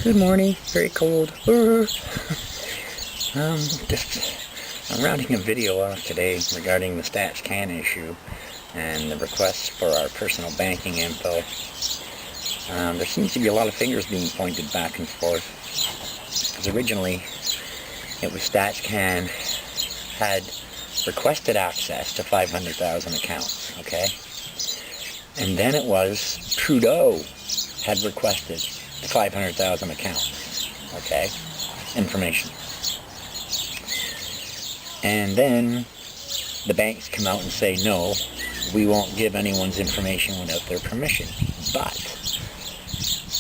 Good morning. Very cold. I'm rounding a video off today regarding the StatsCan issue and the requests for our personal banking info. There seems to be a lot of fingers being pointed back and forth, because originally it was StatsCan had requested access to 500,000 accounts, okay? And then it was Trudeau had requested 500,000 accounts, okay, information. And then the banks come out and say, no, we won't give anyone's information without their permission. But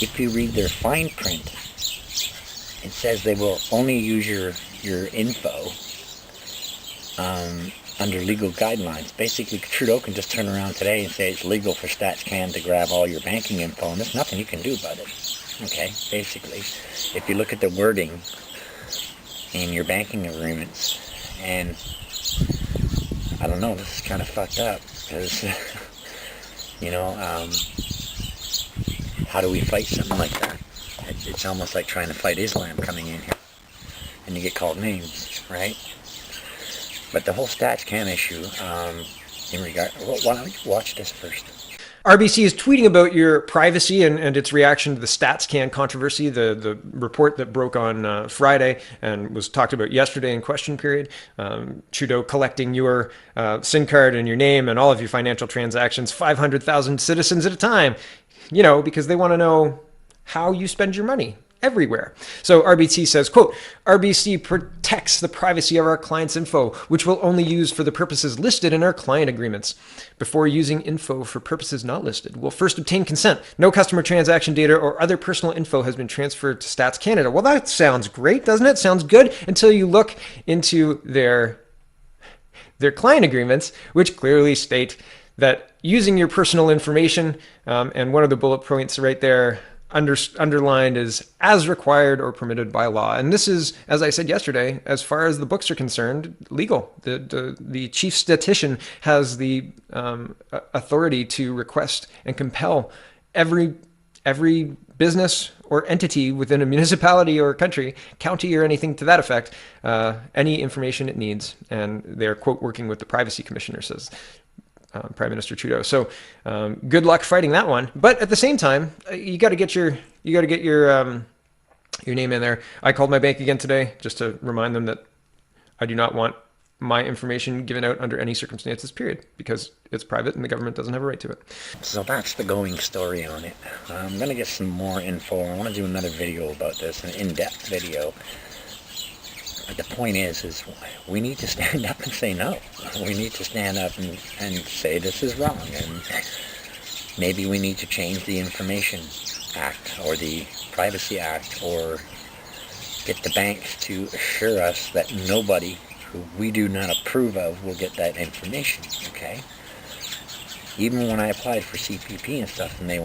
if you read their fine print, it says they will only use your info under legal guidelines. Basically, Trudeau can just turn around today and say it's legal for StatsCan to grab all your banking info, and there's nothing you can do about it. Okay, basically, if you look at the wording in your banking agreements, and I don't know, this is kind of fucked up, because, how do we fight something like that? It's almost like trying to fight Islam coming in here, and you get called names, right? But the whole StatsCan issue, in regard, why don't you watch this first? RBC is tweeting about your privacy and its reaction to the StatsCan controversy, the report that broke on Friday and was talked about yesterday in question period. Trudeau collecting your SIM card and your name and all of your financial transactions, 500,000 citizens at a time, because they want to know how you spend your money everywhere. So RBC says, quote, RBC protects the privacy of our clients' info, which we'll only use for the purposes listed in our client agreements. Before using info for purposes not listed, we'll first obtain consent. No customer transaction data or other personal info has been transferred to Stats Canada. Well, that sounds great, doesn't it? Sounds good until you look into their client agreements, which clearly state that using your personal information, and one of the bullet points right there underlined is as required or permitted by law. And this is, as I said yesterday, as far as the books are concerned, legal. The chief statistician has the authority to request and compel every business or entity within a municipality or country, county or anything to that effect, any information it needs. And they're, quote, working with the Privacy Commissioner, says Prime Minister Trudeau. So good luck fighting that one. But at the same time, you got to get your name in there. I called my bank again today just to remind them that I do not want my information given out under any circumstances, period, because it's private and the government doesn't have a right to it. So that's the going story on it. I'm going to get some more info. I want to do another video about this, an in-depth video. But the point is we need to stand up and say no. We need to stand up and say this is wrong, and maybe we need to change the Information Act or the Privacy Act, or get the banks to assure us that nobody who we do not approve of will get that information, okay? Even when I applied for CPP and stuff, and they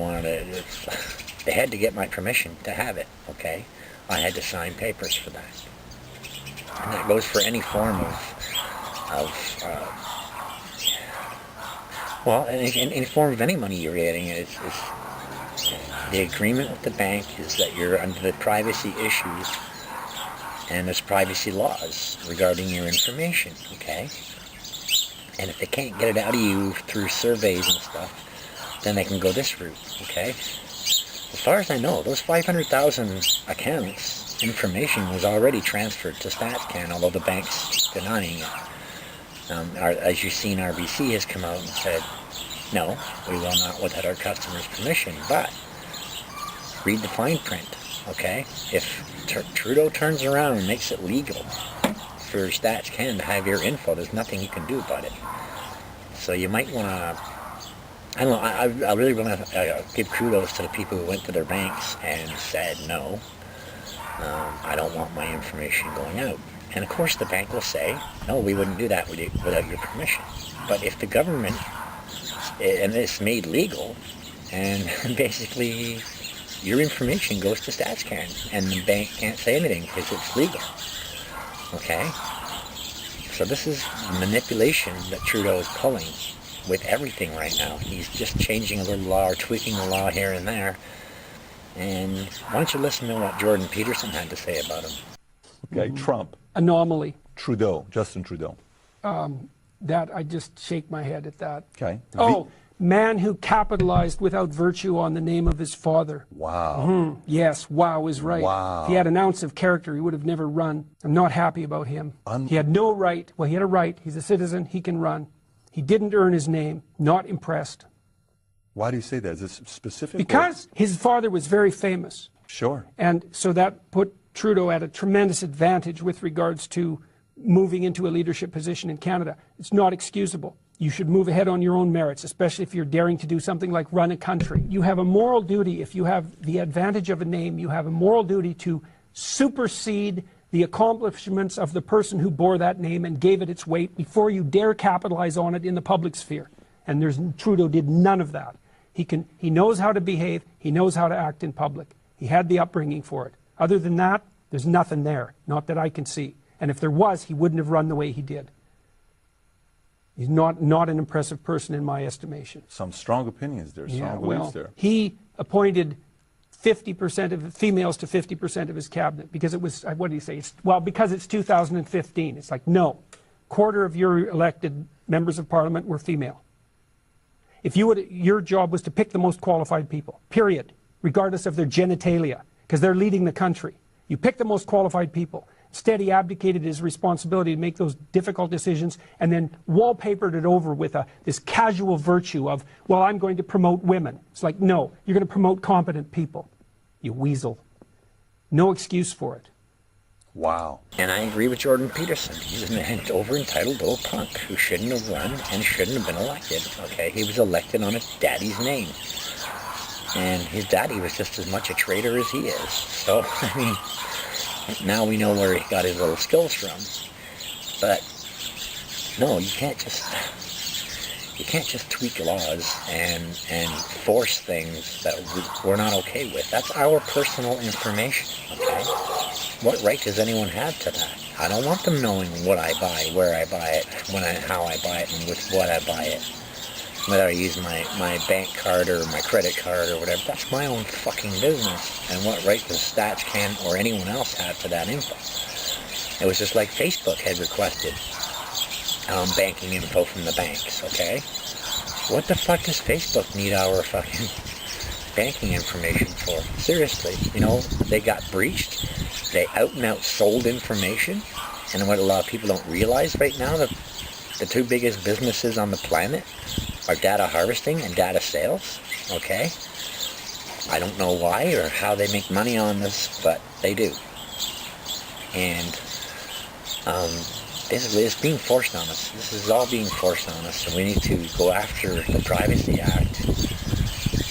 had to get my permission to have it, okay? I had to sign papers for that. And that goes for any form any form of any money you're getting. The agreement with the bank is that you're under the privacy issues, and there's privacy laws regarding your information, okay? And if they can't get it out of you through surveys and stuff, then they can go this route, okay? As far as I know, those 500,000 accounts, information was already transferred to StatsCan, although the bank's denying it. As you've seen, RBC has come out and said, no, we will not without our customers' permission. But read the fine print, okay? If Trudeau turns around and makes it legal for StatsCan to have your info, there's nothing you can do about it. So you might want to, I don't know, I really want to give kudos to the people who went to their banks and said no. I don't want my information going out. And of course the bank will say, no, we wouldn't do that without your permission. But if the government, and it's made legal, and basically your information goes to StatsCan, and the bank can't say anything because it's legal, okay? So this is manipulation that Trudeau is pulling with everything right now. He's just changing a little law or tweaking the law here and there. And why don't you listen to what Jordan Peterson had to say about him? Okay, Trump. Anomaly. Trudeau, Justin Trudeau. That I just shake my head at that. Okay. Oh, man who capitalized without virtue on the name of his father. Wow. Yes, wow is right. Wow. If he had an ounce of character, he would have never run. I'm not happy about him. He had no right. Well, he had a right. He's a citizen. He can run. He didn't earn his name. Not impressed. Why do you say that? Is this specific? Because his father was very famous. Sure. And so that put Trudeau at a tremendous advantage with regards to moving into a leadership position in Canada. It's not excusable. You should move ahead on your own merits, especially if you're daring to do something like run a country. You have a moral duty, if you have the advantage of a name, you have a moral duty to supersede the accomplishments of the person who bore that name and gave it its weight before you dare capitalize on it in the public sphere. And Trudeau did none of that. He knows how to behave. He knows how to act in public. He had the upbringing for it. Other than that, there's nothing there, not that I can see. And if there was, he wouldn't have run the way he did. He's not an impressive person in my estimation. Some strong opinions there, strong beliefs there. He appointed 50% of females to 50% of his cabinet because it was, what do you say? Because it's 2015. It's like, no, quarter of your elected members of parliament were female. If your job was to pick the most qualified people, period, regardless of their genitalia, because they're leading the country. You pick the most qualified people. Instead, he abdicated his responsibility to make those difficult decisions and then wallpapered it over with this casual virtue of, well, I'm going to promote women. It's like, no, you're going to promote competent people. You weasel. No excuse for it. Wow. And I agree with Jordan Peterson. He's an over-entitled old punk who shouldn't have run and shouldn't have been elected. Okay, he was elected on his daddy's name. And his daddy was just as much a traitor as he is. So, I mean, now we know where he got his little skills from. But, no, you can't just tweak laws and force things that we're not okay with. That's our personal information, okay? What right does anyone have to that? I don't want them knowing what I buy, where I buy it, how I buy it, and with what I buy it. Whether I use my bank card or my credit card or whatever, that's my own fucking business. And what right does StatsCan or anyone else have to that info? It was just like Facebook had requested banking info from the banks, okay? What the fuck does Facebook need our fucking banking information for? Seriously, you know, they got breached. They out and out sold information. And what a lot of people don't realize right now, the two biggest businesses on the planet are data harvesting and data sales, okay? I don't know why or how they make money on this, but they do. And this is being forced on us. This is all being forced on us, and we need to go after the Privacy Act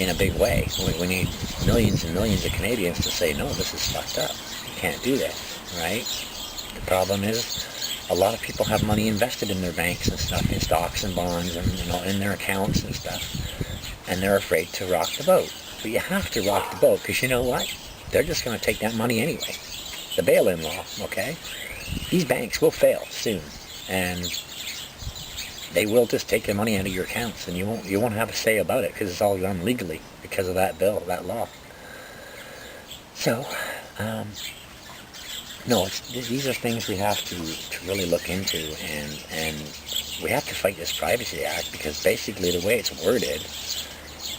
in a big way. We need millions and millions of Canadians to say, no, this is fucked up. You can't do this, right? The problem is a lot of people have money invested in their banks and stuff, in stocks and bonds and, you know, in their accounts and stuff, and they're afraid to rock the boat. But you have to rock the boat, because you know what? They're just going to take that money anyway. The bail-in law, okay? These banks will fail soon, and they will just take the money out of your accounts, and you won't have a say about it, because it's all done legally because of that bill, that law. So, no, these are things we have to really look into, and we have to fight this Privacy Act, because basically the way it's worded,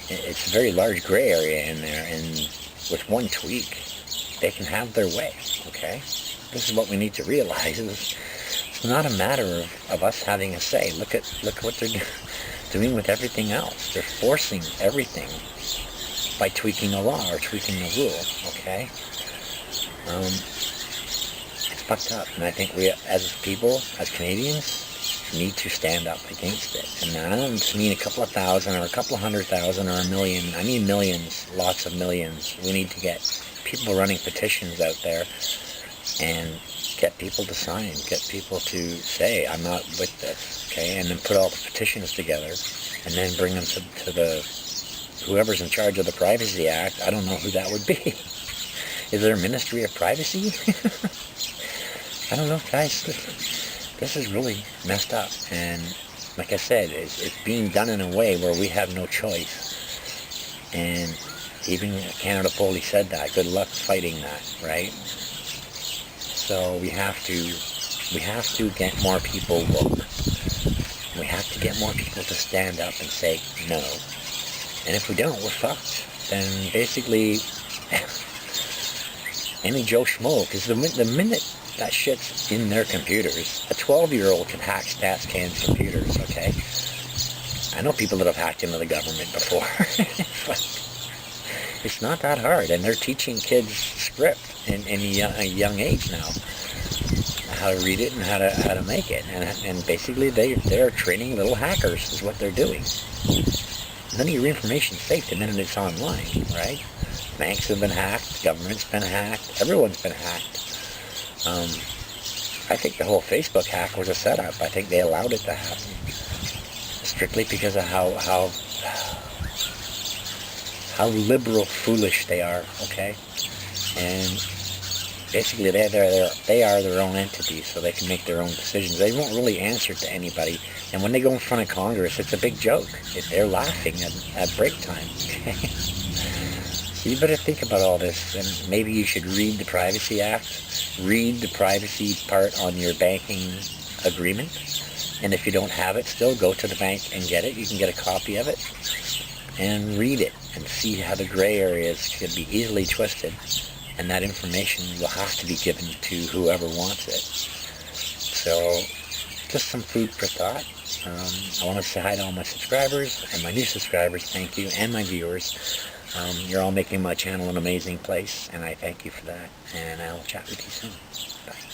it's a very large gray area in there, and with one tweak, they can have their way, okay? This is what we need to realize. It's not a matter of us having a say. Look what they're doing with everything else. They're forcing everything by tweaking a law or tweaking a rule, okay? It's fucked up, and I think we, as people, as Canadians, need to stand up against it. And I don't just mean a couple of thousand or a couple of 100,000 or a million. I mean millions, lots of millions. We need to get people running petitions out there and get people to sign, get people to say, I'm not with this, okay? And then put all the petitions together and then bring them to the whoever's in charge of the Privacy Act. I don't know who that would be. Is there a Ministry of Privacy? I don't know, guys. This is really messed up. And like I said, it's being done in a way where we have no choice. And Even CanadaPoli said that. Good luck fighting that, right? So we have to get more people woke. We have to get more people to stand up and say no. And if we don't, we're fucked. Then basically, any Joe Schmo, because the minute that shit's in their computers, a 12-year-old can hack StatsCan's computers, okay? I know people that have hacked into the government before. But it's not that hard, and they're teaching kids script in a young age now, how to read it and how to make it, and basically they're training little hackers is what they're doing. None of your information's safe the minute it's online, right? Banks have been hacked, government's been hacked, everyone's been hacked. I think the whole Facebook hack was a setup. I think they allowed it to happen strictly because of how liberal foolish they are, okay? And basically they are their own entity, so they can make their own decisions. They won't really answer to anybody, and when they go in front of Congress, it's a big joke. They're laughing at break time, okay? So you better think about all this, and maybe you should read the Privacy Act, read the privacy part on your banking agreement, and if you don't have it still, go to the bank and get it. You can get a copy of it and read it and see how the gray areas can be easily twisted, and that information will have to be given to whoever wants it. So just some food for thought. I want to say hi to all my subscribers and my new subscribers, thank you, and my viewers. You're all making my channel an amazing place, and I thank you for that, and I'll chat with you soon. Bye.